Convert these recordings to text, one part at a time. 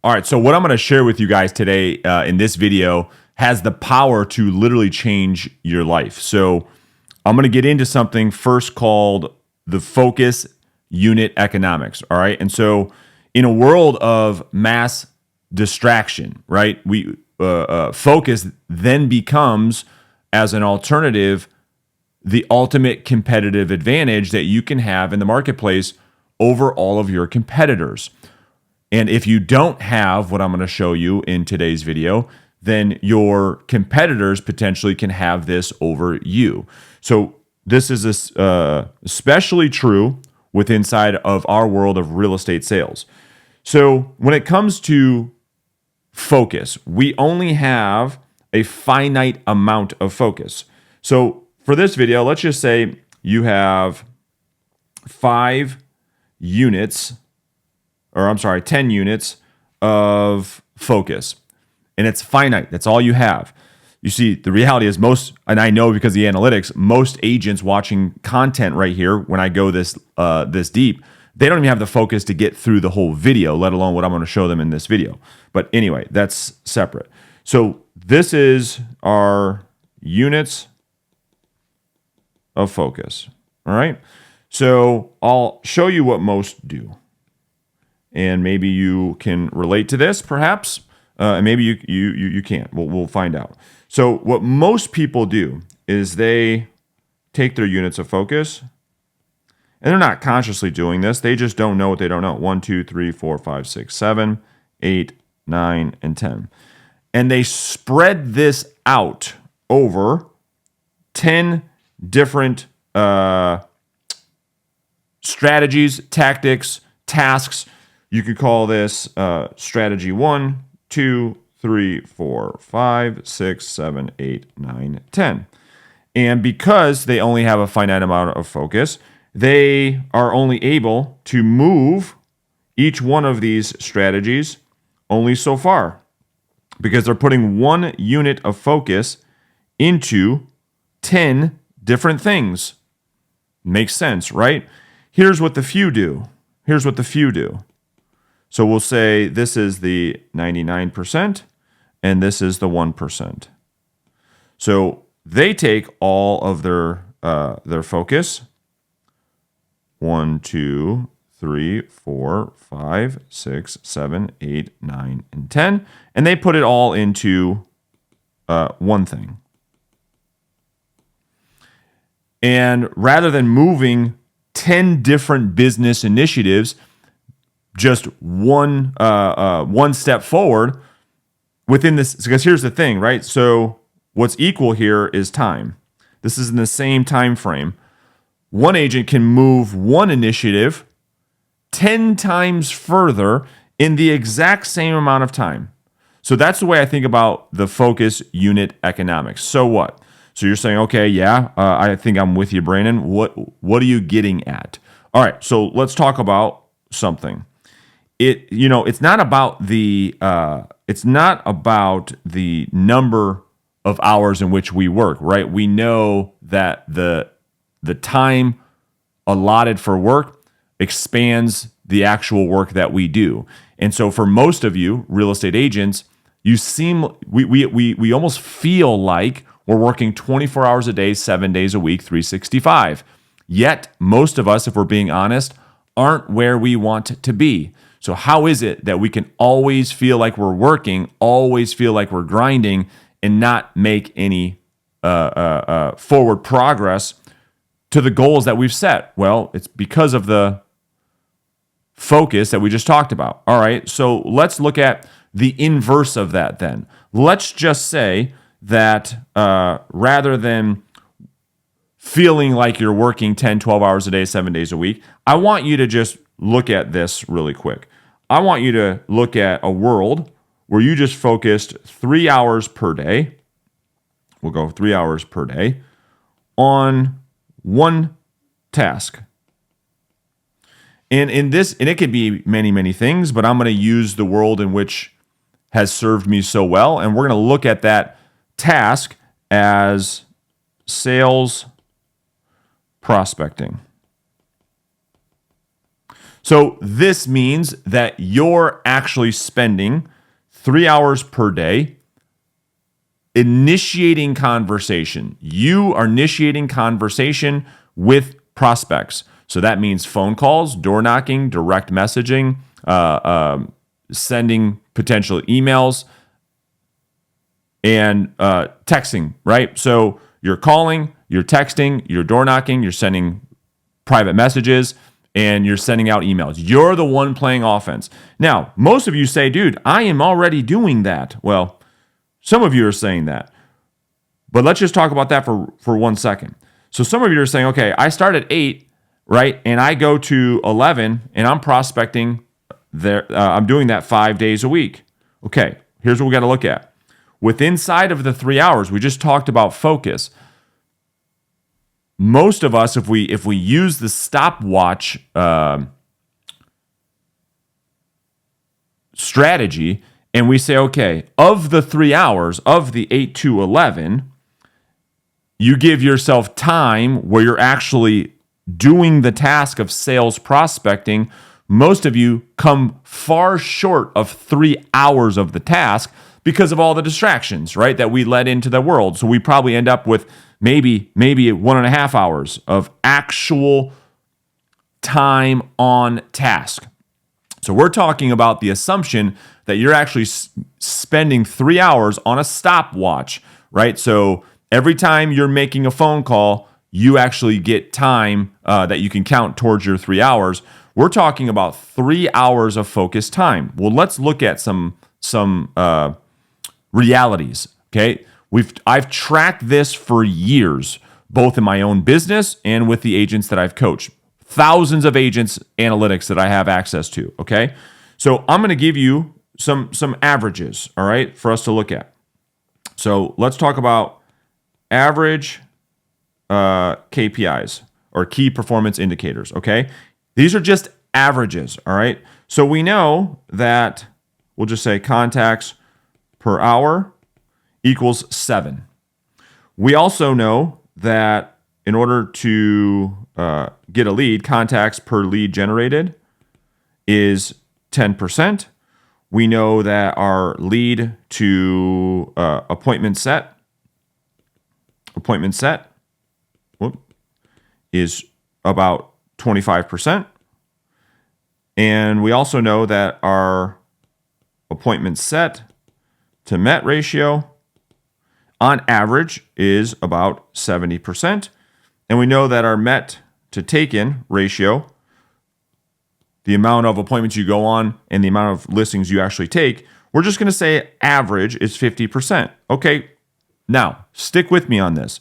All right, so what I'm going to share with you guys today in this video has the power to literally change your life. So I'm going to get into something first called the focus unit economics. All right, and so in a world of mass distraction, right, we focus then becomes, as an alternative, the ultimate competitive advantage that you can have in the marketplace over all of your competitors. And if you don't have what I'm going to show you in today's video, then your competitors potentially can have this over you. So this is especially true with inside of our world of real estate sales. So when it comes to focus, we only have a finite amount of focus. So for this video, let's just say you have 10 units of focus, and it's finite. That's all you have. You see, the reality is and I know because of the analytics, most agents watching content right here, when I go this deep, they don't even have the focus to get through the whole video, let alone what I'm going to show them in this video. But anyway, that's separate. So this is our units of focus. All right. So I'll show you what most do. And maybe you can relate to this, perhaps, and maybe you can't. We'll find out. So what most people do is they take their units of focus, and they're not consciously doing this. They just don't know what they don't know. 1, 2, 3, 4, 5, 6, 7, 8, 9, and 10. And they spread this out over 10 different strategies, tactics, tasks. You could call this strategy 1, 2, 3, 4, 5, 6, 7, 8, 9, 10. And because they only have a finite amount of focus, they are only able to move each one of these strategies only so far, because they're putting 1 unit of focus into 10 different things. Makes sense, right? Here's what the few do. So we'll say this is the 99% and this is the 1%. So they take all of their focus, 1, 2, 3, 4, 5, 6, 7, 8, 9, and 10, and they put it all into one thing. And rather than moving 10 different business initiatives, just one step forward within this, because here's the thing, right? So what's equal here is time. This is in the same time frame. One agent can move one initiative 10 times further in the exact same amount of time. So that's the way I think about the focus unit economics. So what? So you're saying, okay, yeah, I think I'm with you, Brandon. What are you getting at? All right, so let's talk about something. It's not about the number of hours in which we work, right? We know that the time allotted for work expands the actual work that we do. And so for most of you real estate agents, we almost feel like we're working 24 hours a day, 7 days a week, 365. Yet most of us, if we're being honest, aren't where we want to be. So how is it that we can always feel like we're working, always feel like we're grinding, and not make any forward progress to the goals that we've set? Well, it's because of the focus that we just talked about. All right, so let's look at the inverse of that then. Let's just say that rather than feeling like you're working 10, 12 hours a day, 7 days a week, I want you to just look at this really quick. I want you to look at a world where you just focused 3 hours per day. We'll go 3 hours per day on one task. And it could be many, many things, but I'm going to use the world in which has served me so well. And we're going to look at that task as sales prospecting. So this means that you're actually spending 3 hours per day initiating conversation. You are initiating conversation with prospects. So that means phone calls, door knocking, direct messaging, sending potential emails, and texting, right? So you're calling, you're texting, you're door knocking, you're sending private messages, and you're sending out emails. You're the one playing offense. Now, most of you say, dude, I am already doing that. Well, some of you are saying that. But let's just talk about that for 1 second. So some of you are saying, okay, I start at 8, right? And I go to 11, and I'm prospecting there. I'm doing that 5 days a week. Okay, here's what we got to look at. Inside of the 3 hours, we just talked about focus. Most of us, if we use the stopwatch strategy, and we say, okay, of the 3 hours, of the 8 to 11, you give yourself time where you're actually doing the task of sales prospecting. Most of you come far short of 3 hours of the task because of all the distractions, right, that we let into the world. So we probably end up with maybe 1.5 hours of actual time on task. So we're talking about the assumption that you're actually spending 3 hours on a stopwatch, right? So every time you're making a phone call, you actually get time that you can count towards your 3 hours. We're talking about 3 hours of focused time. Well, let's look at some realities, okay? I've tracked this for years, both in my own business and with the agents that I've coached. Thousands of agents analytics that I have access to, okay? So I'm going to give you some averages, all right, for us to look at. So let's talk about average KPIs or key performance indicators, okay? These are just averages, all right? So we know that we'll just say contacts per hour equals 7. We also know that in order to get a lead, contacts per lead generated is 10%. We know that our lead to appointment set is about 25%. And we also know that our appointment set to met ratio on average is about 70%. And we know that our met to taken ratio, the amount of appointments you go on and the amount of listings you actually take, we're just going to say average is 50%. Okay, now stick with me on this.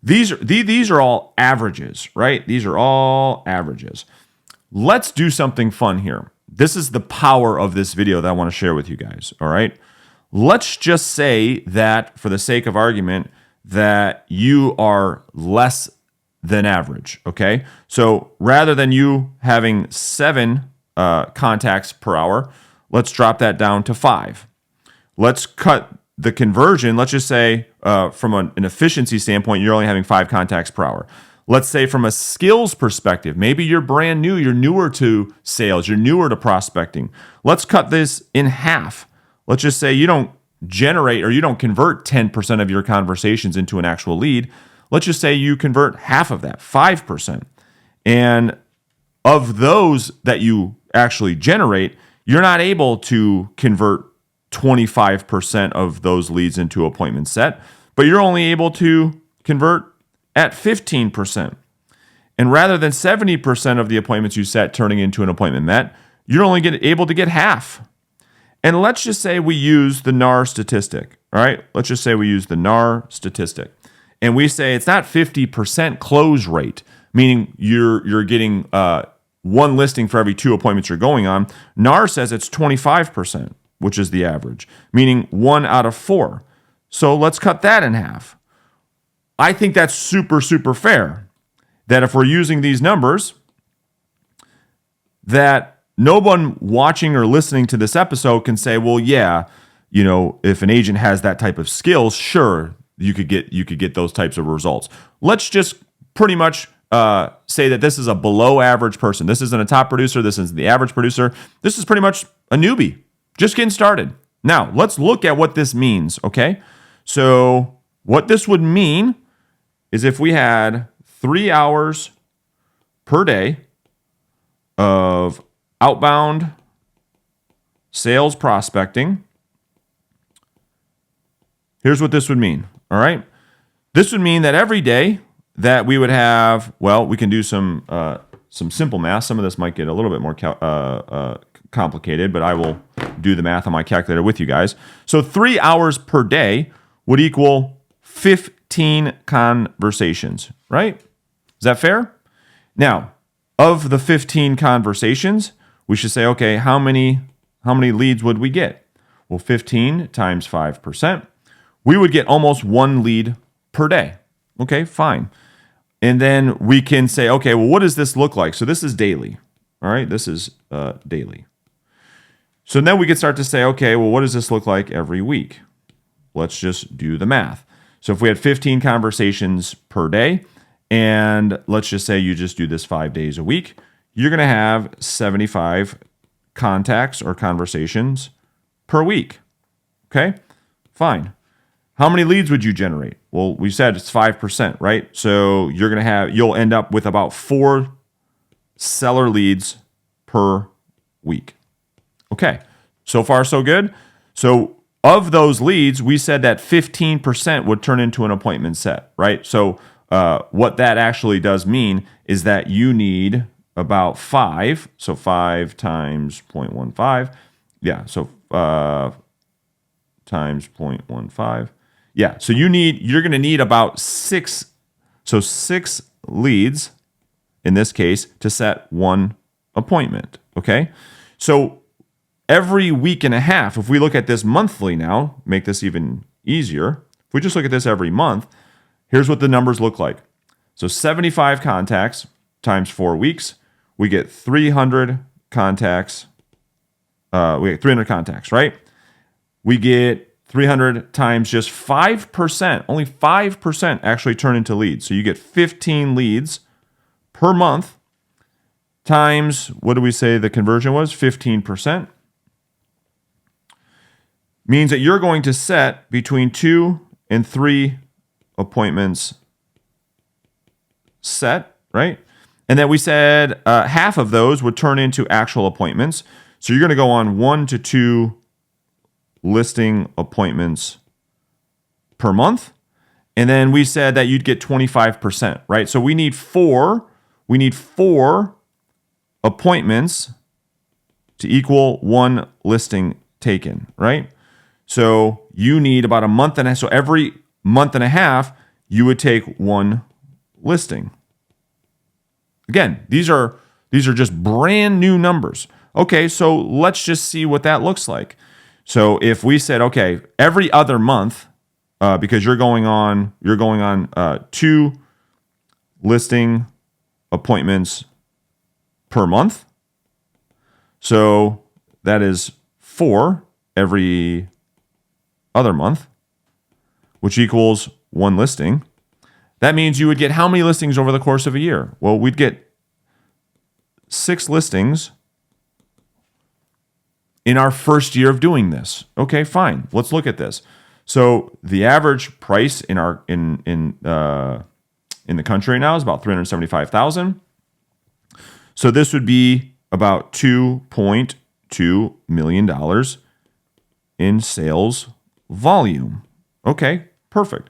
These are all averages, right? These are all averages. Let's do something fun here. This is the power of this video that I want to share with you guys, all right? Let's just say that, for the sake of argument, that you are less than average, okay? So rather than you having 7 contacts per hour, let's drop that down to 5. Let's cut the conversion. Let's just say from an efficiency standpoint, you're only having 5 contacts per hour. Let's say from a skills perspective, maybe you're brand new, you're newer to sales, you're newer to prospecting. Let's cut this in half. Let's just say you don't generate or you don't convert 10% of your conversations into an actual lead. Let's just say you convert half of that, 5%. And of those that you actually generate, you're not able to convert 25% of those leads into appointment set, but you're only able to convert at 15%. And rather than 70% of the appointments you set turning into an appointment met, you're only able to get half. And let's just say we use the NAR statistic, all right? Let's just say we use the NAR statistic. And we say it's not 50% close rate, meaning you're getting one listing for every 2 appointments you're going on. NAR says it's 25%, which is the average, meaning 1 out of 4. So let's cut that in half. I think that's super, super fair. That if we're using these numbers, that no one watching or listening to this episode can say, well, yeah, you know, if an agent has that type of skills, sure, you could get those types of results. Let's just pretty much say that this is a below average person. This isn't a top producer. This isn't the average producer. This is pretty much a newbie, just getting started. Now, let's look at what this means, okay? So what this would mean is if we had 3 hours per day of outbound sales prospecting, here's what this would mean, all right? This would mean that every day that we would have, well, we can do some simple math. Some of this might get a little bit more complicated, but I will do the math on my calculator with you guys. So 3 hours per day would equal 15 conversations, right? Is that fair? Now, of the 15 conversations, we should say, okay, how many leads would we get? Well, 15 times 5%, we would get almost 1 lead per day. Okay, fine. And then we can say, okay, well, what does this look like? So this is daily. All right, this is daily. So then we can start to say, okay, well, what does this look like every week? Let's just do the math. So if we had 15 conversations per day, and let's just say you just do this 5 days a week, you're going to have 75 contacts or conversations per week. Okay, fine. How many leads would you generate? Well, we said it's 5%, right? So you'll end up with about 4 seller leads per week. Okay, so far so good. So of those leads, we said that 15% would turn into an appointment set, right? So what that actually does mean is that you need about 5. So 5 times 0.15. Yeah, so times 0.15. Yeah, so you're going to need about 6. So 6 leads in this case to set 1 appointment. Okay, so every week and a half, if we look at this monthly now, make this even easier. If we just look at this every month, here's what the numbers look like. So 75 contacts times 4 weeks, we get 300 contacts. We get 300 contacts, right? We get 300 times just 5%, only 5% actually turn into leads. So you get 15 leads per month times, what do we say the conversion was? 15%. Means that you're going to set between 2 and 3 appointments set, right? And then we said half of those would turn into actual appointments. So you're going to go on 1 to 2 listing appointments per month. And then we said that you'd get 25%, right? So we need 4 appointments to equal 1 listing taken, right? So you need about a month and a half. So every month and a half, you would take 1 listing. Again, these are just brand new numbers. Okay, so let's just see what that looks like. So if we said, okay, every other month, because you're going on 2 listing appointments per month. So that is 4 every other month, which equals 1 listing. That means you would get how many listings over the course of a year? Well, we'd get 6 listings in our first year of doing this. Okay, fine. Let's look at this. So the average price in the country now is about $375,000. So this would be about $2.2 million in sales volume. Okay, perfect.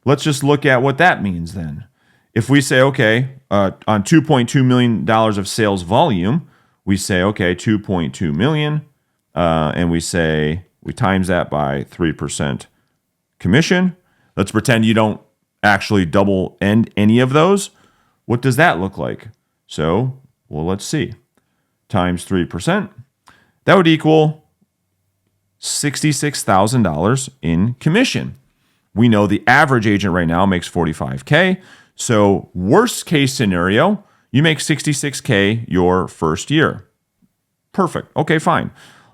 Let's just look at what that means then. If we say, okay, on $2.2 million of sales volume, we say, okay, 2.2 million, and we times that by 3% commission. Let's pretend you don't actually double end any of those. What does that look like? So, well, let's see. Times 3%. That would equal $66,000 in commission. We know the average agent right now makes $45K. So worst case scenario, you make $66K your first year. Perfect. Okay, fine.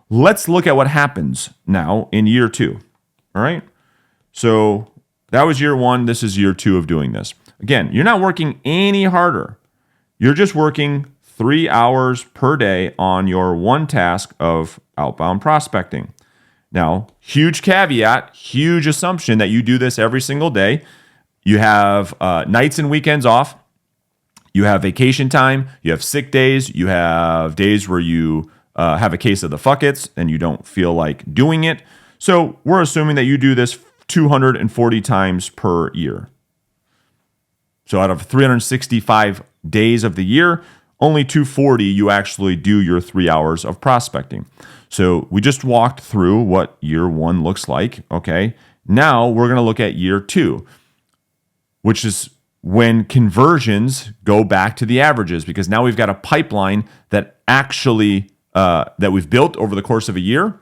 Let's look at what happens now in year 2. All right. So that was year 1. This is year 2 of doing this. Again, you're not working any harder. You're just working 3 hours per day on your one task of outbound prospecting. Now, huge caveat, huge assumption that you do this every single day. You have nights and weekends off. You have vacation time. You have sick days. You have days where you have a case of the fuck-its and you don't feel like doing it. So we're assuming that you do this 240 times per year. So out of 365 days of the year, only 240 you actually do your 3 hours of prospecting. So we just walked through what year one looks like. Okay. Now we're going to look at year two, which is when conversions go back to the averages, because now we've got a pipeline that actually that we've built over the course of a year,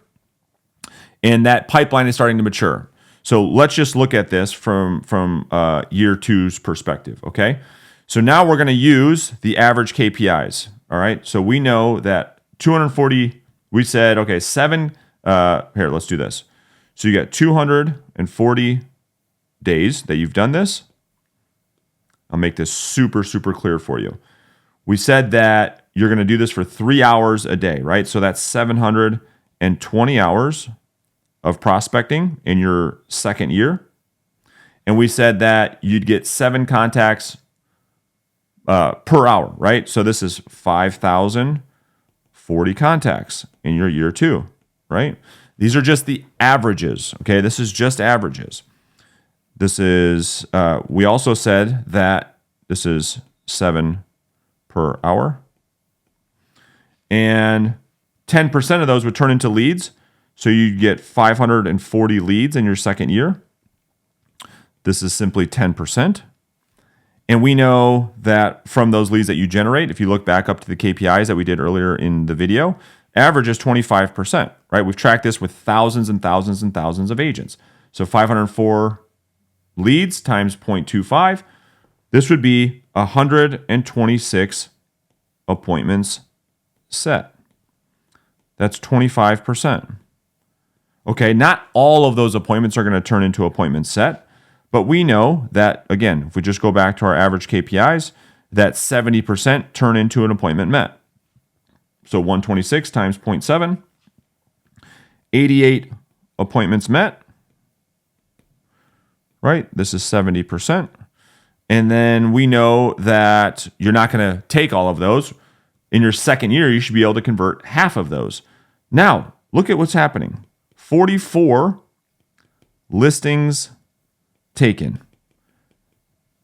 and that pipeline is starting to mature. So let's just look at this from year two's perspective. Okay. So now we're going to use the average KPIs. All right. So we know that 240, we said, okay, here, let's do this. So you got 240 days that you've done this. I'll make this super, super clear for you. We said that you're going to do this for 3 hours a day, right? So that's 720 hours of prospecting in your second year. And we said that you'd get 7 contacts per hour, right? So this is 5,040 contacts in your year two, right? These are just the averages, okay? This is just averages. This is, we also said that this is 7 per hour. And 10% of those would turn into leads. So you get 540 leads in your second year. This is simply 10%. And we know that from those leads that you generate, if you look back up to the KPIs that we did earlier in the video, average is 25%, right? We've tracked this with thousands and thousands and thousands of agents. So 504 leads times 0.25, this would be 126 appointments set. That's 25%. Okay, not all of those appointments are going to turn into appointments set, but we know that, again, if we just go back to our average KPIs, that 70% turn into an appointment met. So 126 times 0.7, 88 appointments met, right? This is 70%. And then we know that you're not going to take all of those. In your second year, you should be able to convert half of those. Now, look at what's happening. 44 listings taken.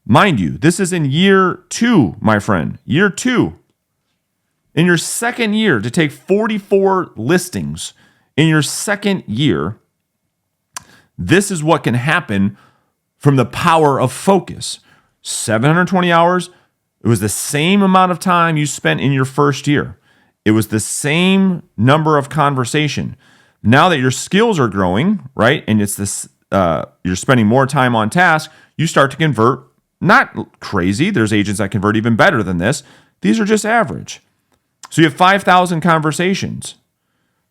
Mind you, this is in year two, my friend. Year two. In your second year, to take 44 listings in your second year, this is what can happen from the power of focus. 720 hours. It was the same amount of time you spent in your first year. It was the same number of conversation. Now that your skills are growing, right, and it's this, you're spending more time on task, you start to convert. Not crazy. There's agents that convert even better than this. These are just average. So you have 5,000 conversations.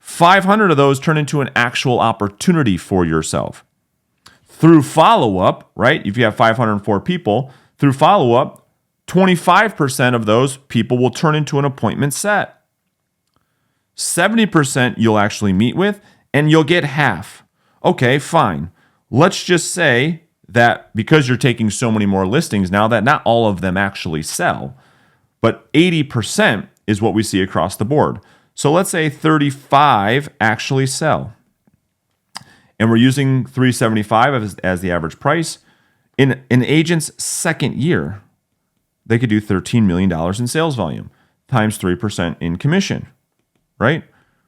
500 of those turn into an actual opportunity for yourself. Through follow-up, right? If you have 504 people, through follow-up, 25% of those people will turn into an appointment set. 70% you'll actually meet with, and you'll get half. Okay, fine. Let's just say that because you're taking so many more listings now, that not all of them actually sell, but 80% is what we see across the board. So let's say 35 actually sell. And we're using $375 as the average price. In an agent's second year, they could do $13 million in sales volume times 3% in commission, right?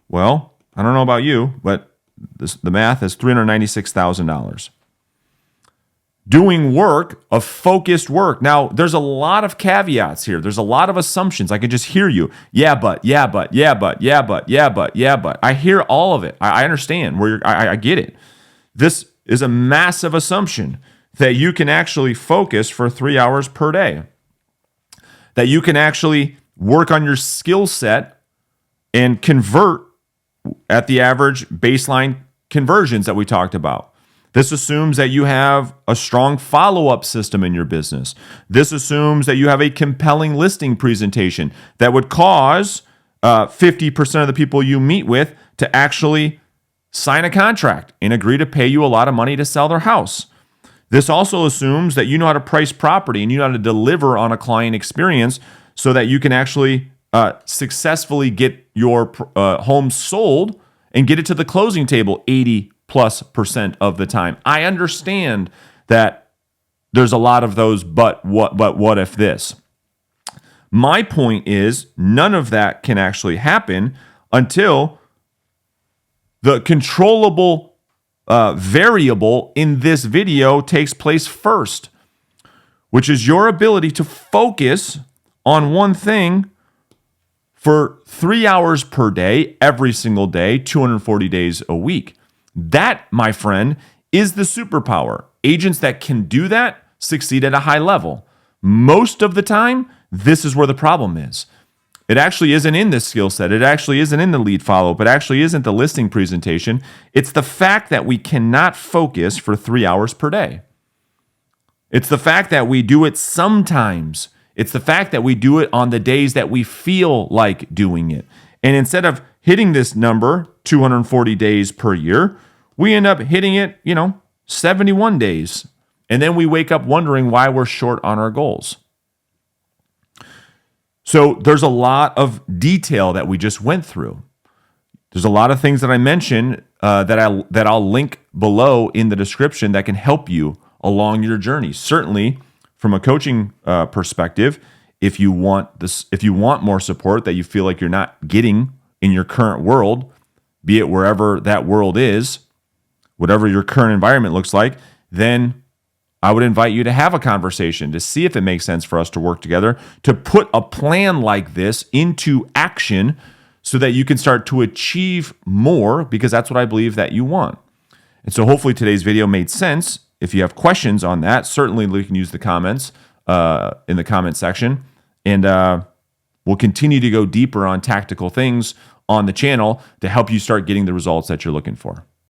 Well, I don't know about you, but the math is $396,000. Doing work, of focused work. Now, there's a lot of caveats here. There's a lot of assumptions. I can just hear you. Yeah, but. I hear all of it. I understand where I get it. This is a massive assumption that you can actually focus for 3 hours per day. That you can actually work on your skill set and convert at the average baseline conversions that we talked about. This assumes that you have a strong follow-up system in your business. This assumes that you have a compelling listing presentation that would cause 50% of the people you meet with to actually sign a contract and agree to pay you a lot of money to sell their house. This also assumes that you know how to price property and you know how to deliver on a client experience so that you can actually successfully get your home sold and get it to the closing table 80+% of the time. I understand that there's a lot of those, but what if this? My point is none of that can actually happen until the controllable variable in this video takes place first, which is your ability to focus on one thing for 3 hours per day, every single day, 240 days a week. That, my friend, is the superpower. Agents that can do that succeed at a high level. Most of the time, this is where the problem is. It actually isn't in this skill set. It actually isn't in the lead follow-up. It actually isn't the listing presentation. It's the fact that we cannot focus for 3 hours per day. It's the fact that we do it sometimes. It's the fact that we do it on the days that we feel like doing it. And instead of hitting this number, 240 days per year, we end up hitting it, 71 days. And then we wake up wondering why we're short on our goals. So there's a lot of detail that we just went through. There's a lot of things that I mentioned that I'll link below in the description that can help you along your journey. Certainly, from a coaching perspective, if you want more support that you feel like you're not getting in your current world, be it wherever that world is, whatever your current environment looks like, then I would invite you to have a conversation to see if it makes sense for us to work together, to put a plan like this into action so that you can start to achieve more, because that's what I believe that you want. And so hopefully today's video made sense. If you have questions on that, certainly you can use the comments in the comment section. And we'll continue to go deeper on tactical things on the channel to help you start getting the results that you're looking for.